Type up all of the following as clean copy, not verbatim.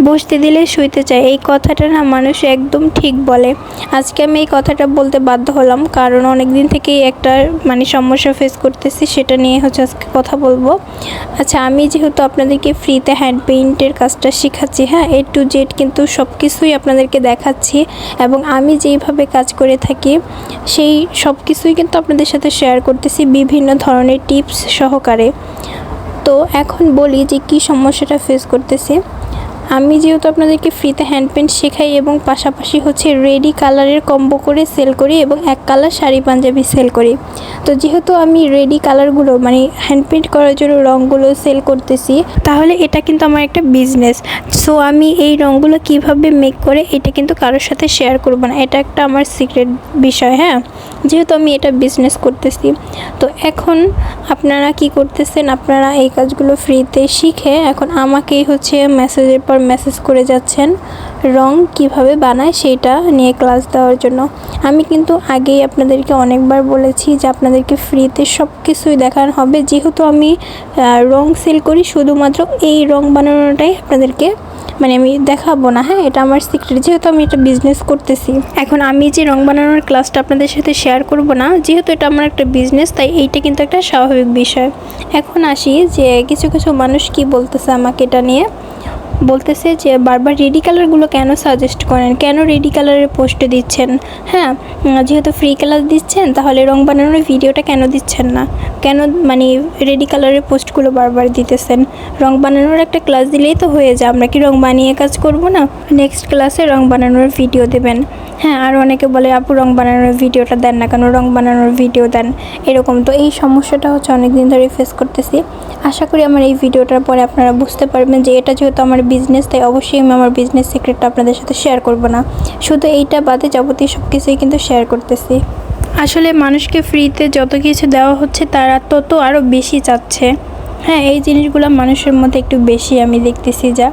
বসতে দিলে শুইতে চায়, এই কথাটা না মানুষ একদম ঠিক বলে। আজকে আমি এই কথাটা বলতে বাধ্য হলাম, কারণ অনেক দিন থেকেই একটা সমস্যা ফেস করতেছি, সেটা নিয়ে আজকে কথা বলবো। আচ্ছা, আমি যেহেতু আপনাদেরকে ফ্রিতে হ্যান্ড পেইন্টের কাজটা শেখাচ্ছি, হ্যাঁ, A to Z কিন্তু সব কিছুই আপনাদেরকে দেখাচ্ছি, এবং আমি যেইভাবে কাজ করে থাকি সেই সব কিছুই কিন্তু আপনাদের সাথে শেয়ার করতেছি বিভিন্ন ধরনের টিপস সহকারে। তো এখন বলি যে কী সমস্যাটা ফেস করতেছি। আমি যেহেতু আপনাদেরকে ফ্রিতে হ্যান্ড পেইন্ট শেখাই এবং পাশাপাশি রেডি কালারের কম্বো করে সেল করি এবং এক কালার শাড়ি পাঞ্জাবি সেল করি। তো যেহেতু আমি রেডি কালারগুলো হ্যান্ড পেইন্ট করার জন্য রঙগুলো সেল করতেছি, তাহলে এটা কিন্তু আমার একটা বিজনেস। সো আমি এই রঙগুলো কিভাবে মেক করে এটা কিন্তু কারোর সাথে শেয়ার করব না, এটা একটা আমার সিক্রেট বিষয়। হ্যাঁ, যেহেতু আমি এটা বিজনেস করতেছি, তো এখন আপনারা কি করতেছেন, আপনারা এই কাজগুলো ফ্রিতে শিখে এখন আমাকেই মেসেজের পর মেসেজ করে যাচ্ছেন রং কিভাবে বানায় সেটা নিয়ে ক্লাস দেওয়ার জন্য। আমি কিন্তু আগেই আপনাদেরকে অনেকবার বলেছি যে আপনাদেরকে ফ্রিতে সব কিছুই দেখানো হবে। যেহেতু আমি রং সেল করি, শুধুমাত্র এই রং বানানোটাই আপনাদেরকে আমি দেখাবো না। হ্যাঁ, এটা আমার সিক্রেট, যেহেতু আমি এটা বিজনেস করতেছি। এখন আমি যে রং বানানোর ক্লাসটা আপনাদের সাথে শেয়ার করব না, যেহেতু এটা আমার একটা বিজনেস, তাই এইটা কিন্তু একটা স্বাভাবিক বিষয়। এখন আসি যে কিছু কিছু মানুষ কি বলতেছে আমাকে এটা নিয়ে। বলতেছে যে বারবার রেডি কালারগুলো কেন সাজেস্ট করেন, কেন রেডি কালারের পোস্ট দিচ্ছেন। হ্যাঁ, যেহেতু ফ্রি কালার দিচ্ছেন, তাহলে রং বানানোর ভিডিওটা কেন দিচ্ছেন না, কেন রেডি কালারের পোস্টগুলো বারবার দিতেছেন। রং বানানোর একটা ক্লাস দিলেই তো হয়ে যায়, আমরা কি রং বানিয়ে কাজ করব না? নেক্সট ক্লাসে রং বানানোর ভিডিও দেবেন। হ্যাঁ, আর অনেকে বলে আপু রং বানানোর ভিডিওটা দেন না কেন, রং বানানোর ভিডিও দেন, এরকম। তো এই সমস্যাটা অনেক দিন ধরে ফেস করতেছি। আশা করি আমার এই ভিডিওটার পরে আপনারা বুঝতে পারবেন যে এটা যেহেতু আমার বিজনেস, তাই অবশ্যই আমি আমার বিজনেস সিক্রেটটা আপনাদের সাথে শেয়ার করব না। শুধু এইটা বাদে যাবতীয় সব কিছুই কিন্তু শেয়ার করতেছি। আসলে মানুষকে ফ্রিতে যত কিছু দেওয়া হচ্ছে, তারা তত আরও বেশি চাচ্ছে। হ্যাঁ, এই জিনিসগুলো মানুষের মধ্যে একটু বেশি আমি দেখতেছি যা।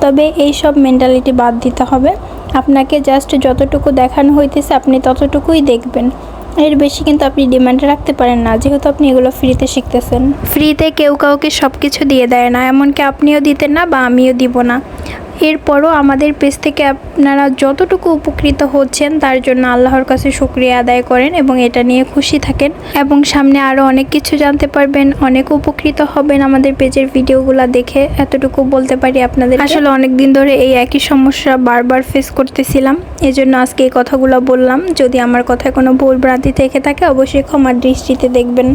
তবে এই সব মেন্টালিটি বাদ দিতে হবে। আপনাকে জাস্ট যতটুকু দেখানো হইতেছে আপনি ততটুকুই দেখবেন, এর বেশি কিন্তু আপনি ডিমান্ড রাখতে পারেন না, যেহেতু আপনি এগুলো ফ্রিতে শিখতেছেন। ফ্রিতে কেউ কাউকে সব কিছু দিয়ে দেয় না, এমনকি আপনিও দিতেন না বা আমিও দিব না। এরপরও আমাদের পেজ থেকে আপনারা যতটুকু উপকৃত হচ্ছেন তার জন্য আল্লাহর কাছে শুকরিয়া আদায় করেন এবং এটা নিয়ে খুশি থাকেন, এবং সামনে আরও অনেক কিছু জানতে পারবেন, অনেক উপকৃত হবেন আমাদের পেজের ভিডিওগুলো দেখে। এতটুকু বলতে পারি আপনাদের। আসলে অনেক দিন ধরে এই একই সমস্যা বারবার ফেস করতেছিলাম, এজন্য আজকে এই কথাগুলো বললাম। যদি আমার কথায় কোনো ভুল ভ্রান্তি থেকে থাকে অবশ্যই ক্ষমার দৃষ্টিতে দেখবেন।